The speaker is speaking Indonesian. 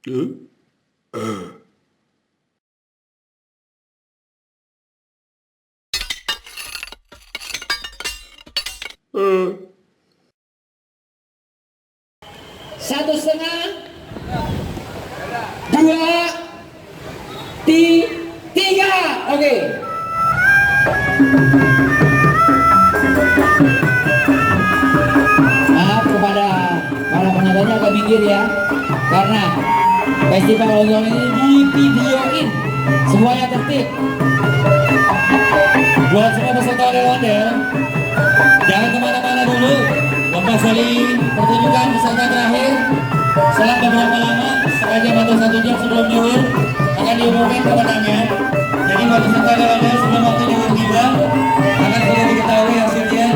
Satu setengah, dua, tiga, oke. Maaf kepada para penontonnya agak minggir ya, karena festival Gonggong ini divideoin, semuanya tertib. Buat semua peserta ondel-ondel, jangan kemana-mana dulu. Lepas dari pertunjukan peserta terakhir, selang beberapa lama, setengah jam atau 1 jam sebelum zuhur, akan diumumkan pemenangnya. Jadi buat peserta ondel-ondel sebelum waktu zuhur tiba, akan sudah diketahui hasilnya.